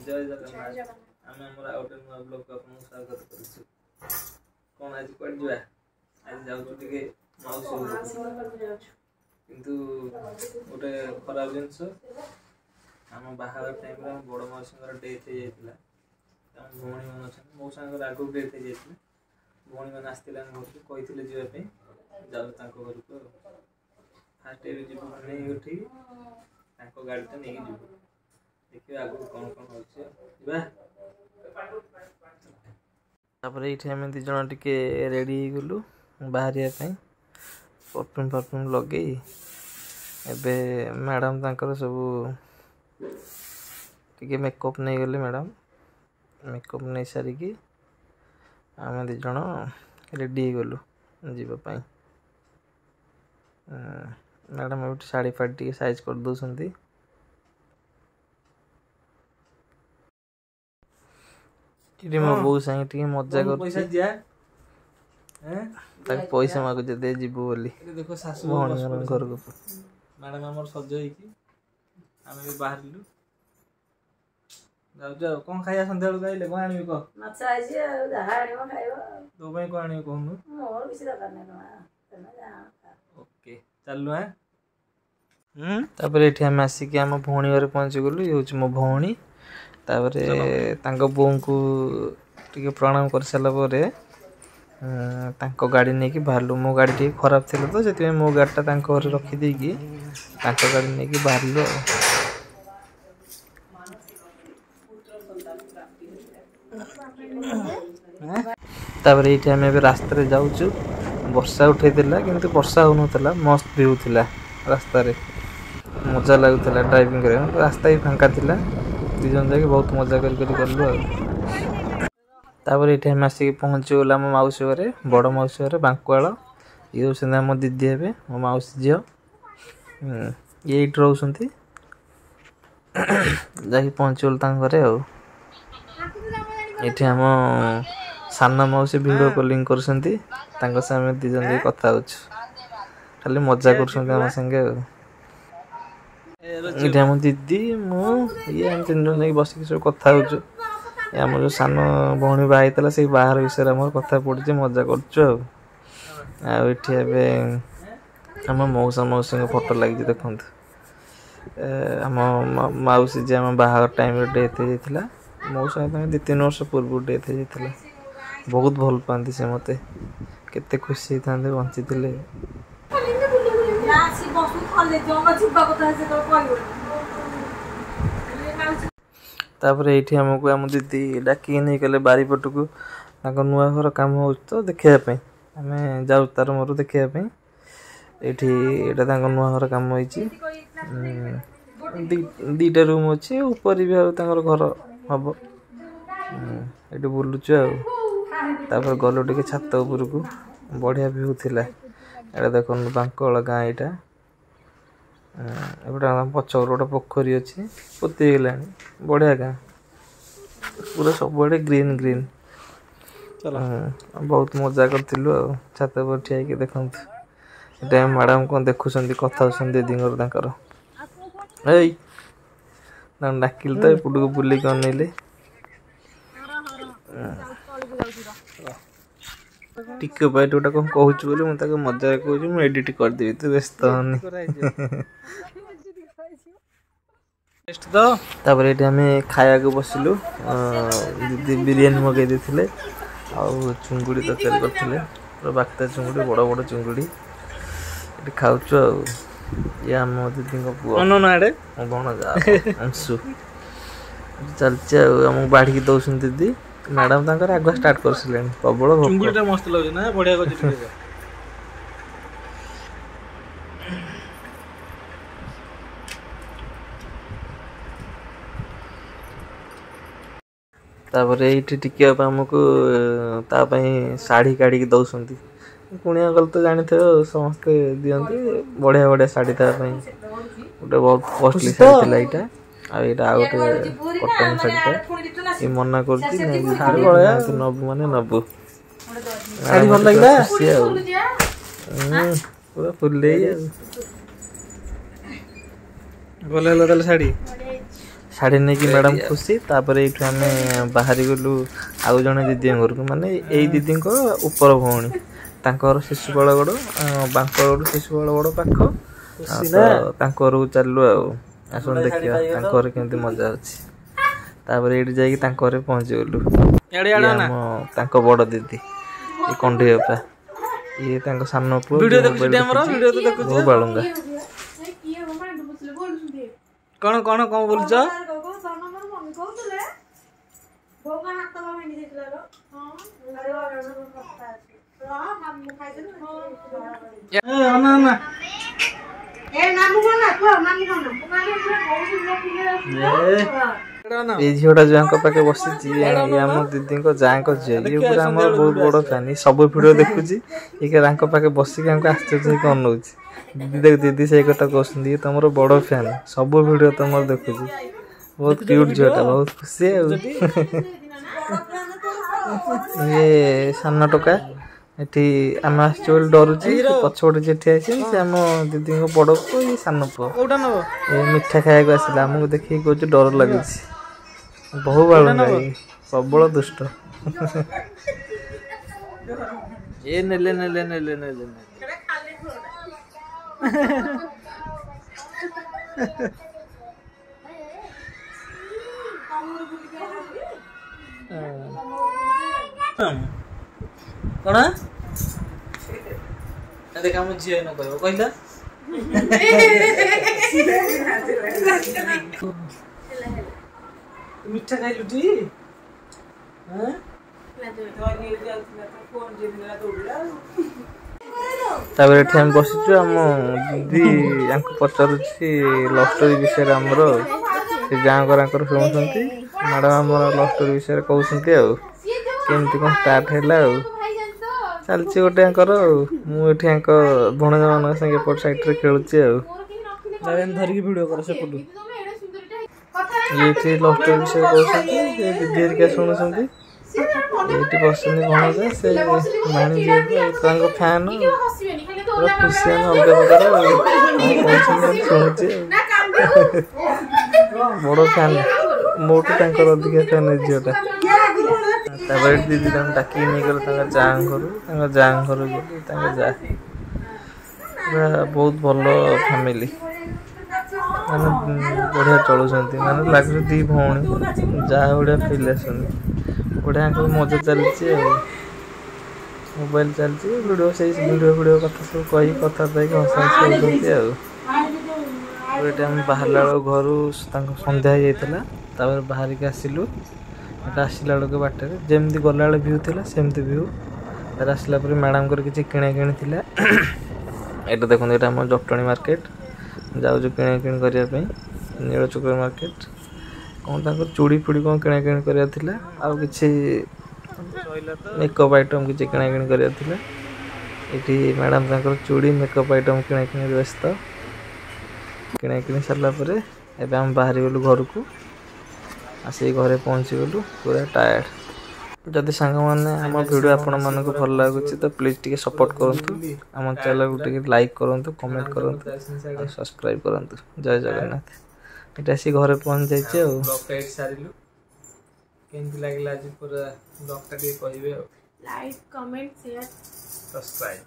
जय जगन्नाथ आम आम आउटे नुआ ब्लॉग को आपको स्वागत करूँ। कौन आज कौन जा आज जाऊँ मौसी किंतु गोटे खराब जिनस आम बाहर टाइम बड़ मौसी डेथ हो जाता भौणी मैंने अच्छा मौसा आगू डेथ हो जाता भौणी मैंने आसते घर को कही जावाई जाऊ घर को फास्ट जीव नहीं उठी गाड़ी नहीं जीव देखिए आगू कौन कौन होता ये आम दिज टे रेडी गलु बाहर परफ्यूम परफ्यूम लगे एबे मैडम तांकर सब टे मेकअप नहीं गले मैडम मेकअप नहीं सारिकी आम दिज रेडी गलु जीवाई मैडम ए शाढ़ी फाड़ी टे साइज कर दौरान ये मो बो संगे मजा कर पैसा मागुचे दे जीवु बोली देखो सासू घर को मैडम आम सज आम भी बाहर जाऊ कौन खाया सन्ध्या बेलू आइले कौन आनी कह तो कौन आनी कहूँ ओके चलु तापर ये आम आसिक आम भौणी घर पहुँची गलु ये हूँ मो भौणी बो को टे प्रणाम कर सारापर गाड़ी नहीं बाहर मो गाड़ी टे खराब थी तो से मो गाड़ीटा घर रखीदे गाड़ी नहीं बाहर तापर ये आम रास्ता जाऊँ वर्षा उठे किंतु वर्षा हो नाला मस्त भी होता रास्ता मजा लगुला ड्राइविंग कर रास्ता ही फांका थिला दिज जाके बहुत मजा गलु तापर ये आम आसिक पहुँची गला मो मौसी घरे बड़ मौसी घरे बांकुआल ये हूँ मो दीदी हे मो मौसी झील ये रोच जा पहुँची गल घरे ये आम सान मौसी वीडियो कॉलिंग कर सामने दिज कथा खाली मजा कर संगे ये आम दीदी मुझे आम तीन जन बसिक सब कथा आम जो सान भौणी बाहर से बाहर विषय आम कथा पड़ी मजा कर मौसा मौसी फोटो लगी देखु आम मौसी जी आम बाहर टाइम डेथ हो जाता मौसा 2-3 वर्ष पूर्व डेथ हो जाता बहुत भल पाती से मत केते खुशी होता बंची थे तापर ये आमको आम दीदी डाक नहीं कले बारीपट को नुआ घर कम हो तो देखापी आम जाऊ तार मोर देखापी ये नुआ घर कम हो दीटा रूम अच्छे ऊपर भी घर हम ये बुलुचु आपर गलु टे छात उपर को बढ़िया व्यू थिला एटा देख बांकुआल गाँ यहाँ पचर गोटे पोखरी अच्छी पोती गला बढ़िया गाँ पूरा सब ग्रीन ग्रीन बहुत मजा करूँ छात पर ठिया देखु मैडम कौन देखुं कथा दीदी डाकिल तो एपट को बुलिक अनैले टिके पाई गोटा कौन कहूँ बोली मुझे मजा कहूँ मुझे एडिट करदेवी तू व्यस्त होनी तापर ये आम खाया को बसिलु दीदी बिरियानी मगई देते आउ चुंगुड़ी तरकारी करते बाक्ता चुंगुड़ी बड़ बड़ चुंगुड़ी ये खाऊ ये आम दीदी भणजा अंशु चलचे आम बाढ़ दौन दीदी मैडम तक आगुआ स्टार्ट कर प्रबल चुंगुड़ीटा मस्त लगे ना बढ़िया तापर ये टिके आमको शाढ़ी काढ़ी दौरान कुणिया गल तो जानी थे समस्ते दिखती बढ़िया बढ़िया शाढ़ी गोटे बहुत कॉस्टली शाढ़ी थी यहाँ आउ गोटे कटन शाढ़ीटा ये मना कर नबू माने नबू शाढ़ी भल लगे पूरा फुल गले शाढ़ी शाढ़ी नहीं कि मैडम खुशी तापर ये आम बाहरी गलु आउ जड़े दीदी घर को माने यही दीदी उपर भौणी तांकर शिशुपाल गड़ बांकगड़ शिशुपाल गड़ पाख घर को चलु आसन देखा केमती मजा अच्छी तापर ये जाकि पहुँची गलु बड़ दीदी ये कंढे बापा ये सान पु बालुंगा कौन कौन कौन बोल ये झीटा जो पाखे बसी आम दीदी जाँ झी ये पूरा आम बहुत बड़ फैन सब भिडियो देखुची ये पाखे बसिक आश्चर्य अनौ दीदी देख दीदी से कथा कहते तुम बड़ फैन सब भिडियो तुम देखुची बहुत क्यूट झीटा बहुत खुशी ये सान टोका ये आम डरुची पछपटे जी ठिया से आम दीदी बड़ पु ये सान पु ये मिठा खाया आसला आमको देखिए कह डर लगे बहु बालुंगा प्रबल दुष्ट ये नेले नेले नेले नेले कौन देखा मु झी न कहबो कहला मिठा खाइलु टी हां तापर ये बसीचु आम दीदी या पचार लव स्टोरी विषय आमर गाँ घर शुणुंट मैडम आम लव स्टोरी विषय कहते केमती कौन स्टार्ट है चलती गोटे मुझे भणजा मान संगे साइड खेलुची धरिकी वीडियो कर सेपटू ये लव स्टोरी विषय कहते दीदी हरिका शुणुंट ये बसुनी भणजा से भाणी झील फैन पूरा खुशी अलग प्रकार शुणुची बड़ फैन मोटू अधिका फैन झीटा दीदी डाक नहीं गले जाँ घर जा पूरा बहुत भल फैमिली माने बढ़िया चलुँच माने लगे दी भौणी जा बढ़िया फिल आस बढ़िया मजा चलती मोबाइल चलती वीडियो से वीडियो कथा सब कही कथा हसा हसी होती आम बाहर घर सन्ध्या हो जाता बाहर के आसिलु आसला बेलू बाटर जमी गला भ्यू थी सेमती भ्यू तार आसला मैडम को किसी किଣା किणी थिला एटा देखो ये आम जटणी मार्केट जाऊँ किଣା किणी करने नीलचक्र मार्केट कौन तक चूड़ी फुड़ी कौन किଣା किणी कराला आउ कि मेकअप आइटम किसी किଣା किणी कराला ये मैडम तक चूड़ी मेकअप आइटम किଣା किणी व्यस्त किଣା किणी सारापर एवं बाहरी गलु घर को आसिक घरे पहुँची गलु पूरा टायर्ड जदि सांग मैंने आम वीडियो आपण मन को भल लगुच तो प्लीज टी सपोर्ट करूँ आम चैनल को टी लाइक करूँ कमेंट करूँ सब्सक्राइब करूँ जय जगन्नाथ ये आसिक घरे पहुँच जाइए ब्लॉग सारिलु केमती लागला आज पूरा ब्लॉग टा कहिबे लाइक कमेंट शेयर सब्सक्राइब।